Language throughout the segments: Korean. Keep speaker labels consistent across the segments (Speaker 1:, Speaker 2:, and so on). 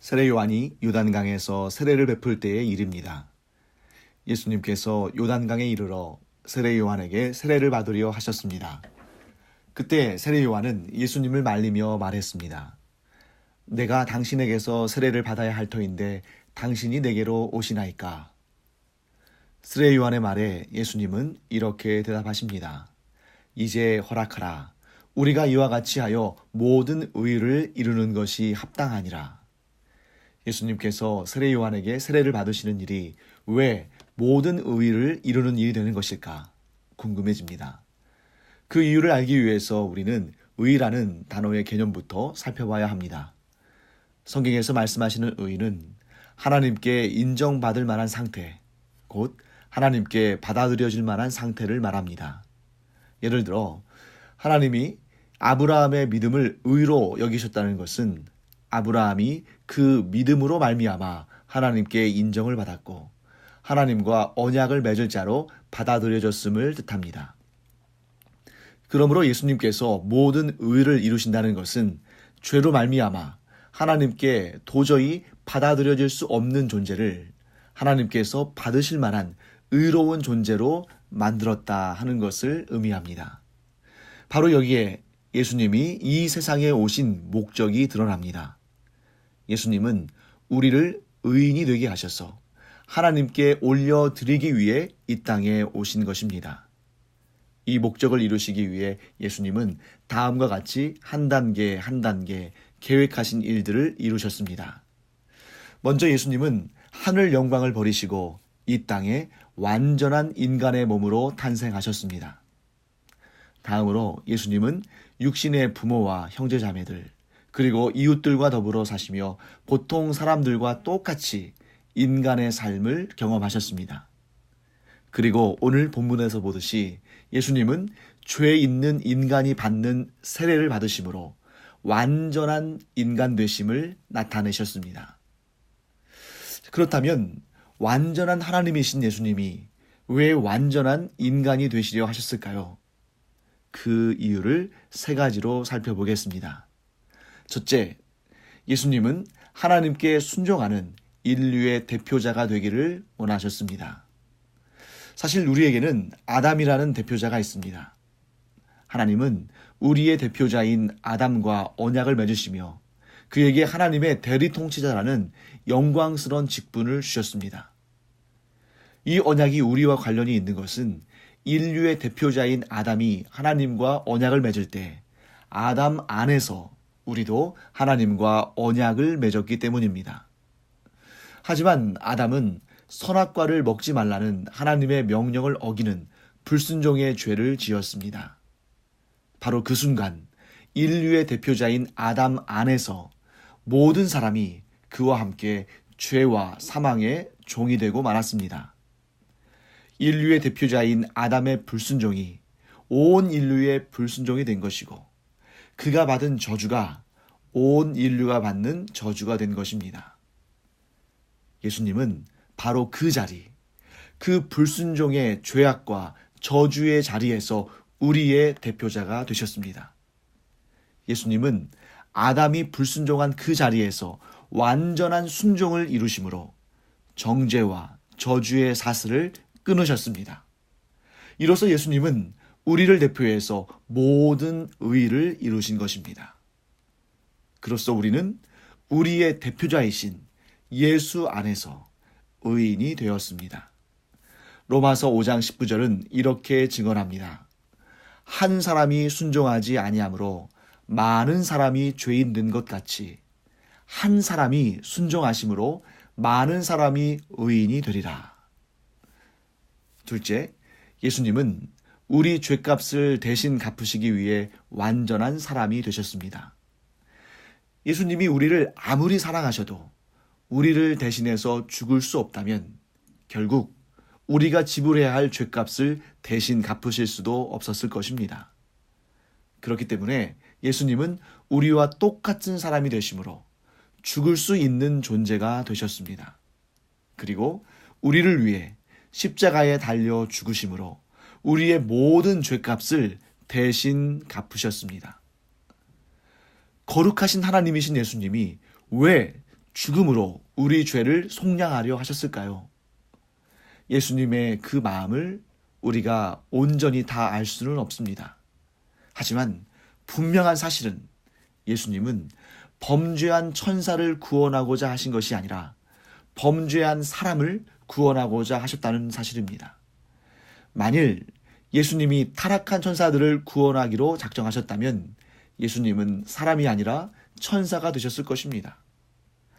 Speaker 1: 세례 요한이 요단강에서 세례를 베풀 때의 일입니다. 예수님께서 요단강에 이르러 세례 요한에게 세례를 받으려 하셨습니다. 그때 세례 요한은 예수님을 말리며 말했습니다. 내가 당신에게서 세례를 받아야 할 터인데 당신이 내게로 오시나이까? 세례 요한의 말에 예수님은 이렇게 대답하십니다. 이제 허락하라. 우리가 이와 같이 하여 모든 의를 이루는 것이 합당하니라. 예수님께서 세례 요한에게 세례를 받으시는 일이 왜 모든 의를 이루는 일이 되는 것일까 궁금해집니다. 그 이유를 알기 위해서 우리는 의라는 단어의 개념부터 살펴봐야 합니다. 성경에서 말씀하시는 의는 하나님께 인정받을 만한 상태, 곧 하나님께 받아들여질 만한 상태를 말합니다. 예를 들어 하나님이 아브라함의 믿음을 의로 여기셨다는 것은 아브라함이 그 믿음으로 말미암아 하나님께 인정을 받았고 하나님과 언약을 맺을 자로 받아들여졌음을 뜻합니다. 그러므로 예수님께서 모든 의를 이루신다는 것은 죄로 말미암아 하나님께 도저히 받아들여질 수 없는 존재를 하나님께서 받으실 만한 의로운 존재로 만들었다 하는 것을 의미합니다. 바로 여기에 예수님이 이 세상에 오신 목적이 드러납니다. 예수님은 우리를 의인이 되게 하셔서 하나님께 올려드리기 위해 이 땅에 오신 것입니다. 이 목적을 이루시기 위해 예수님은 다음과 같이 한 단계 한 단계 계획하신 일들을 이루셨습니다. 먼저 예수님은 하늘 영광을 버리시고 이 땅에 완전한 인간의 몸으로 탄생하셨습니다. 다음으로 예수님은 육신의 부모와 형제자매들 그리고 이웃들과 더불어 사시며 보통 사람들과 똑같이 인간의 삶을 경험하셨습니다. 그리고 오늘 본문에서 보듯이 예수님은 죄 있는 인간이 받는 세례를 받으심으로 완전한 인간 되심을 나타내셨습니다. 그렇다면 완전한 하나님이신 예수님이 왜 완전한 인간이 되시려 하셨을까요? 그 이유를 세 가지로 살펴보겠습니다. 첫째, 예수님은 하나님께 순종하는 인류의 대표자가 되기를 원하셨습니다. 사실 우리에게는 아담이라는 대표자가 있습니다. 하나님은 우리의 대표자인 아담과 언약을 맺으시며 그에게 하나님의 대리 통치자라는 영광스러운 직분을 주셨습니다. 이 언약이 우리와 관련이 있는 것은 인류의 대표자인 아담이 하나님과 언약을 맺을 때 아담 안에서 우리도 하나님과 언약을 맺었기 때문입니다. 하지만 아담은 선악과를 먹지 말라는 하나님의 명령을 어기는 불순종의 죄를 지었습니다. 바로 그 순간 인류의 대표자인 아담 안에서 모든 사람이 그와 함께 죄와 사망의 종이 되고 말았습니다. 인류의 대표자인 아담의 불순종이 온 인류의 불순종이 된 것이고 그가 받은 저주가 온 인류가 받는 저주가 된 것입니다. 예수님은 바로 그 자리, 그 불순종의 죄악과 저주의 자리에서 우리의 대표자가 되셨습니다. 예수님은 아담이 불순종한 그 자리에서 완전한 순종을 이루심으로 정죄와 저주의 사슬을 끊으셨습니다. 이로써 예수님은 우리를 대표해서 모든 의를 이루신 것입니다. 그로써 우리는 우리의 대표자이신 예수 안에서 의인이 되었습니다. 로마서 5장 19절은 이렇게 증언합니다. 한 사람이 순종하지 아니하므로 많은 사람이 죄인 된 것 같이 한 사람이 순종하심으로 많은 사람이 의인이 되리라. 둘째, 예수님은 우리 죄값을 대신 갚으시기 위해 완전한 사람이 되셨습니다. 예수님이 우리를 아무리 사랑하셔도 우리를 대신해서 죽을 수 없다면 결국 우리가 지불해야 할 죄값을 대신 갚으실 수도 없었을 것입니다. 그렇기 때문에 예수님은 우리와 똑같은 사람이 되심으로 죽을 수 있는 존재가 되셨습니다. 그리고 우리를 위해 십자가에 달려 죽으심으로 우리의 모든 죄값을 대신 갚으셨습니다. 거룩하신 하나님이신 예수님이 왜 죽음으로 우리 죄를 속량하려 하셨을까요? 예수님의 그 마음을 우리가 온전히 다 알 수는 없습니다. 하지만 분명한 사실은 예수님은 범죄한 천사를 구원하고자 하신 것이 아니라 범죄한 사람을 구원하고자 하셨다는 사실입니다. 만일 예수님이 타락한 천사들을 구원하기로 작정하셨다면 예수님은 사람이 아니라 천사가 되셨을 것입니다.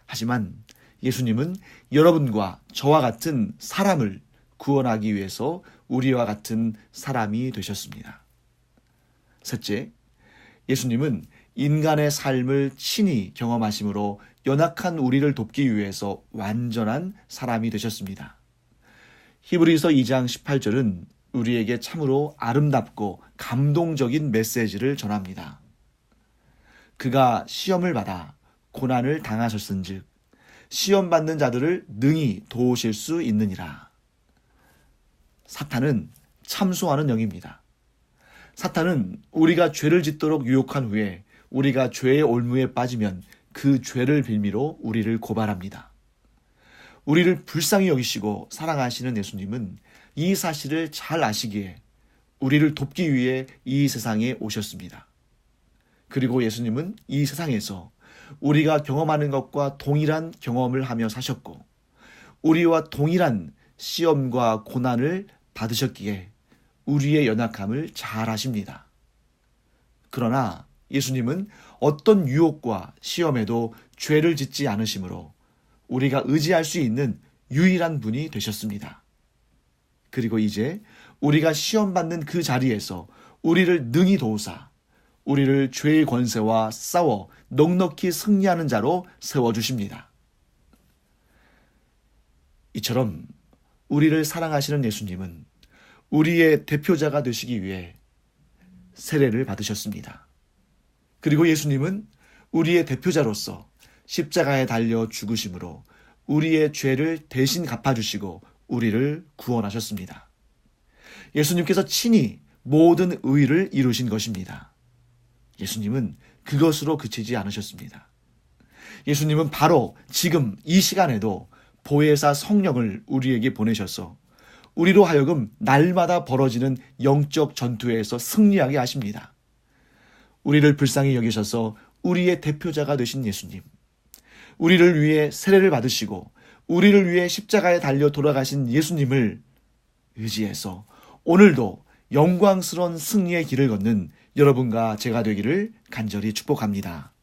Speaker 1: 하지만 예수님은 여러분과 저와 같은 사람을 구원하기 위해서 우리와 같은 사람이 되셨습니다. 셋째, 예수님은 인간의 삶을 친히 경험하심으로 연약한 우리를 돕기 위해서 완전한 사람이 되셨습니다. 히브리서 2장 18절은 우리에게 참으로 아름답고 감동적인 메시지를 전합니다. 그가 시험을 받아 고난을 당하셨은즉 시험받는 자들을 능히 도우실 수 있느니라. 사탄은 참소하는 영입니다. 사탄은 우리가 죄를 짓도록 유혹한 후에 우리가 죄의 올무에 빠지면 그 죄를 빌미로 우리를 고발합니다. 우리를 불쌍히 여기시고 사랑하시는 예수님은 이 사실을 잘 아시기에 우리를 돕기 위해 이 세상에 오셨습니다. 그리고 예수님은 이 세상에서 우리가 경험하는 것과 동일한 경험을 하며 사셨고 우리와 동일한 시험과 고난을 받으셨기에 우리의 연약함을 잘 아십니다. 그러나 예수님은 어떤 유혹과 시험에도 죄를 짓지 않으시므로 우리가 의지할 수 있는 유일한 분이 되셨습니다. 그리고 이제 우리가 시험받는 그 자리에서 우리를 능히 도우사 우리를 죄의 권세와 싸워 넉넉히 승리하는 자로 세워주십니다. 이처럼 우리를 사랑하시는 예수님은 우리의 대표자가 되시기 위해 세례를 받으셨습니다. 그리고 예수님은 우리의 대표자로서 십자가에 달려 죽으심으로 우리의 죄를 대신 갚아주시고 우리를 구원하셨습니다. 예수님께서 친히 모든 의를 이루신 것입니다. 예수님은 그것으로 그치지 않으셨습니다. 예수님은 바로 지금 이 시간에도 보혜사 성령을 우리에게 보내셔서 우리로 하여금 날마다 벌어지는 영적 전투에서 승리하게 하십니다. 우리를 불쌍히 여기셔서 우리의 대표자가 되신 예수님, 우리를 위해 세례를 받으시고 우리를 위해 십자가에 달려 돌아가신 예수님을 의지해서 오늘도 영광스러운 승리의 길을 걷는 여러분과 제가 되기를 간절히 축복합니다.